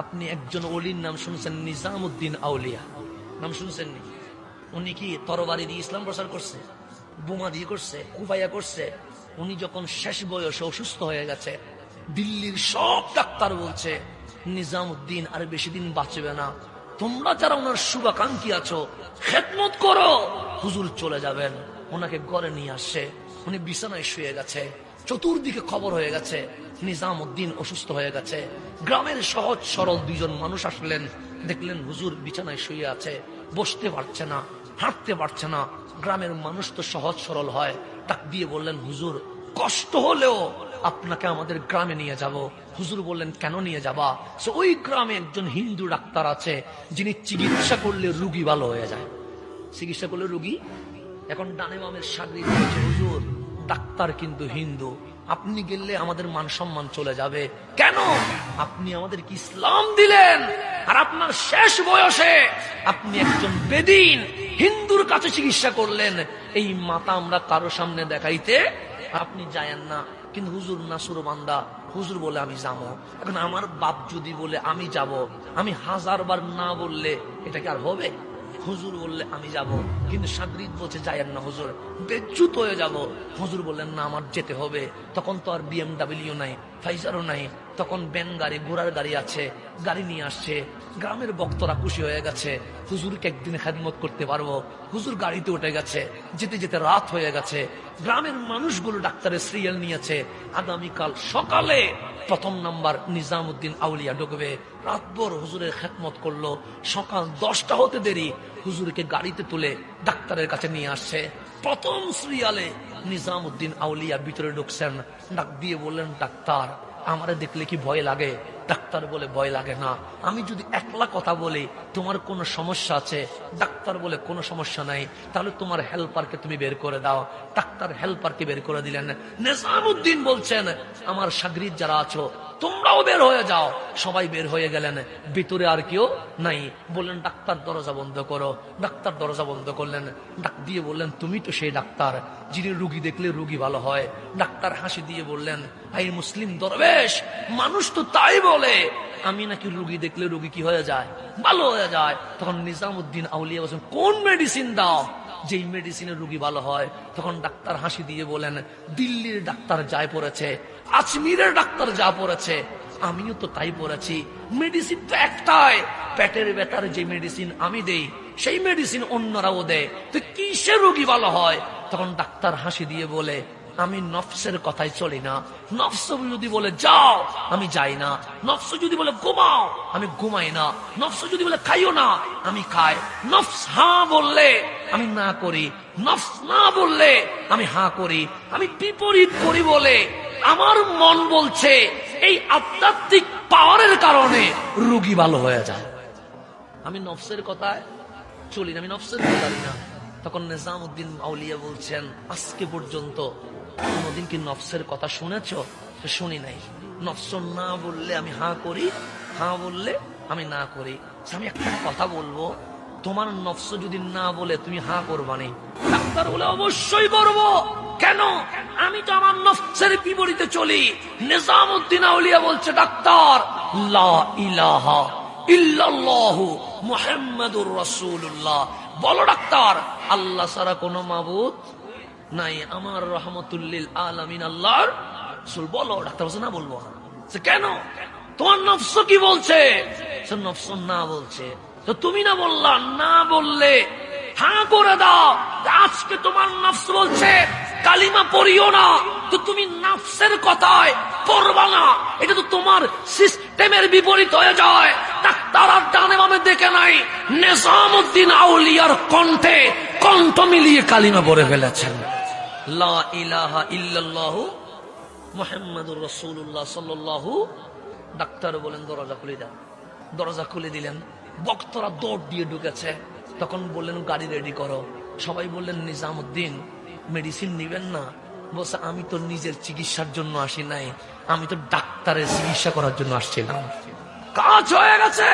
আপনি একজন ওলির নাম শুনছেন, নিজামউদ্দিন আউলিয়া নাম শুনছেন নি? উনি কি তরবারি দিয়ে ইসলাম প্রচার করছে, বোমা দিয়ে করছে, কুবাইয়া করছে? উনি যখন শেষ বয়সে অসুস্থ হয়ে গেছে, দিল্লির সব ডাক্তার বলছে নিজামউদ্দিন আর বেশি দিন বাঁচবে না, তোমরা যারা ওনার শুভাকাঙ্ক্ষী আছো খেদমত করো, হুজুর চলে যাবেন। ওনাকে ঘরে নিয়ে আসছে, উনি বিছানায় শুয়ে গেছে, চতুর্দিকে খবর হয়ে গেছে নিজামউদ্দিন অসুস্থ হয়ে গেছে। গ্রামের সহজ সরল দুইজন মানুষ আসলেন, দেখলেন হুজুর বিছানায় শুয়ে আছে, বসতে পারছে না, হাঁটতে পারছে না। গ্রামের মানুষ তো সহজ সরল হয়, ডাক দিয়ে বললেন হুজুর কষ্ট হলেও আপনাকে আমাদের গ্রামে নিয়ে যাব। হুজুর বললেন কেন নিয়ে যাবা? ওই গ্রামে একজন হিন্দু ডাক্তার আছে যিনি চিকিৎসা করলে রুগী ভালো হয়ে যায়, চিকিৎসা করলে রুগী। এখন ডানে বামের সাগরিদ বলছে হুজুর ডাক্তার কিন্তু হিন্দু, আপনি গেলে আমাদের মান সম্মান চলে যাবে। কেন? আপনি আমাদেরকে ইসলাম দিলেন, আর আপনার শেষ বয়সে আপনি একজন বেদিন হিন্দুর কাছে চিকিৎসা করলেন। এই মাথা আমরা কারো সামনে দেখাইতে আপনি যায়েন না। কিন্তু হুজুর নাসুর বান্দা, হুজুর বলে আমি যাবো। এখন আমার বাপ যদি বলে আমি যাব, আমি 1000 বার না বললে এটা কি আর হবে? হুজুর বললে আমি যাব, কিন্তু সাগরিদ বলছে যায়েন না হুজুর, বেজ্জুত হয়ে যাব। হুজুর বললেন না আমার যেতে হবে। তখন তো আর BMW নাই, ফাইজারও নাই, তখন ব্যান গাড়ি ঘোড়ার গাড়ি আছে, গাড়ি নিয়ে আসছে। গ্রামের বক্তরা খুশি হয়ে গেছে, হুজুরকে একদিন খেদমত করতে পারবো। হুজুর গাড়িতে উঠে গেছে, যেতে যেতে রাত হয়ে গেছে। গ্রামের মানুষগুলো ডাক্তারের সিরিয়াল নিয়েছে, আগামীকাল সকালে প্রথম নাম্বার নিজামউদ্দিন আউলিয়া ঢুকবে। রাতভর হুজুরের খেদমত করলো, সকাল 10টা হতে দেরি হুজুরকে গাড়িতে তুলে ডাক্তারের কাছে নিয়ে আসছে। প্রথম সিরিয়ালে নিজামউদ্দিন আউলিয়া ভিতরে ঢুকছেন, ডাক দিয়ে বললেন ডাক্তার আমারে দেখলে কি ভয় লাগে? ডাক্তার বলে ভয় লাগে না। আমি যদি একলা কথা বলি তোমার কোনো সমস্যা আছে? ডাক্তার বলে কোনো সমস্যা নাই। তাহলে তোমার হেল্পারকে তুমি বের করে দাও। ডাক্তার হেল্পারকে বের করে দিলেন। নিজামউদ্দিন বলছেন আমার সাগরিদ যারা আছো তোমরাও বের হয়ে যাও। সবাই বের হয়ে গেলেন, ভিতরে আর কেউ নাই। বললেন ডাক্তার দরজা বন্ধ করো। ডাক্তার দরজা বন্ধ করলেন, ডাক দিয়ে বললেন তুমি তো সেই ডাক্তার যিনি রুগী দেখলে রুগী ভালো হয়। ডাক্তার হাসি দিয়ে বললেন ভাই মুসলিম দরবেশ, মানুষ তো তাই বলে, আমি নাকি রুগী দেখলে রুগী কি হয়ে যায়? ভালো হয়ে যায়। তখন নিজামউদ্দিন আউলিয়া বলছেন কোন মেডিসিন দাও যেই মেডিসিনের রুগী ভালো হয়? তখন ডাক্তার হাসি দিয়ে বলেন দিল্লির ডাক্তার যায় পড়েছে, আজমিরের ডাক্তার যা পড়েছে, আমিও তো তাই পড়েছি। মেডিসিন তো একটাই, পেটের ব্যথার যে মেডিসিন আমি দেই সেই মেডিসিন অন্যরাও দেয়, তো কিসের রোগী ভালো হয়? তখন ডাক্তার হাসি দিয়ে বলে আমি নফসের কথাই চলি না। নফস যদি বলে যাও আমি যাই না, নফস যদি বলে ঘুমাও আমি ঘুমাই না, নফস যদি বলে খাইও না আমি খাই। নফস হ্যাঁ বললে আমি না করি, নফস না বললে আমি হ্যাঁ করি। আমি বিপরীত করি বলে আমার মন বলছে এই আধ্যাত্মিক পাওয়ারের কারণে রোগী ভালো হয়ে যায়। আমি নফসের কথায় চলি না, আমি নফসের কথা জানি না। তখন নিজামউদ্দিন আউলিয়া বলছেন আজকে পর্যন্ত কোনদিন কি নফসের কথা শুনেছ? শুনি নাই। নফস না বললে আমি হ্যাঁ করি, হ্যাঁ বললে আমি না করি। আমি একটা কথা বলবো, তোমার নফস যদি না বলে তুমি হ্যাঁ করবানি? ডাক্তার বলে অবশ্যই করবো। কেন? আমি তো আমার নফসের বিপরীতে চলি। নিজামউদ্দিন আউলিয়া বলছে ডাক্তার লা ইলাহা ইল্লাল্লাহু মুহাম্মাদুর রাসূলুল্লাহ, বলো ডাক্তার আল্লাহ ছাড়া কোনো মাবুদ নাই, আমার রহমতুল্লিল আলামিন আল্লাহর রাসূল। বলো। ডাক্তার বলছে না বলবো না। কেন? তোমার নফস কি বলছে? নফস না বলছে, তো তুমি না বললা, না বললে হ্যাঁ করে দাও। আজকে তোমার নফস বলছে কালিমা পড়িও না, তো তুমি নফসের কথায় পড়বা না, এটা তো তোমার সিস্টেমের বিপরীত হয়ে যায়। ডাক্তার আর ডানে বামে দেখে নাই, নিজামউদ্দিন আউলিয়ার কণ্ঠে কণ্ঠ মিলিয়ে কালিমা পড়ে ফেলেছেন লা ইলাহা ইল্লাল্লাহু মুহাম্মাদুর রাসূলুল্লাহ সাল্লাল্লাহু। ডাক্তার বলেন দরজা খুলে দাও। দরজা খুলে দিলেন, বক্তরা দৌড় দিয়ে ঢুকেছে। তখন বললেন গাড়ি রেডি করো। সবাই বললেন নিজামউদ্দিন মেডিসিন নিবেন না? বলছে আমি তো নিজের চিকিৎসার জন্য আসি নাই, আমি তো ডাক্তারের চিকিৎসা করার জন্য আসছিলাম। কাজ হয়ে গেছে।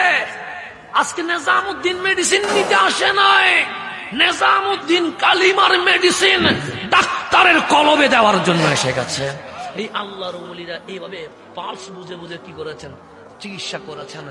আজকে নিজামউদ্দিন মেডিসিন নিতে আসে নাই, নিজামউদ্দিন কালিমার মেডিসিন ডাক্তারের কলবে দেওয়ার জন্য এসে গেছে। এই আল্লাহর ওলিরা এইভাবে পালস বুঝে বুঝে কি করেছেন? চিকিৎসা করেছেন।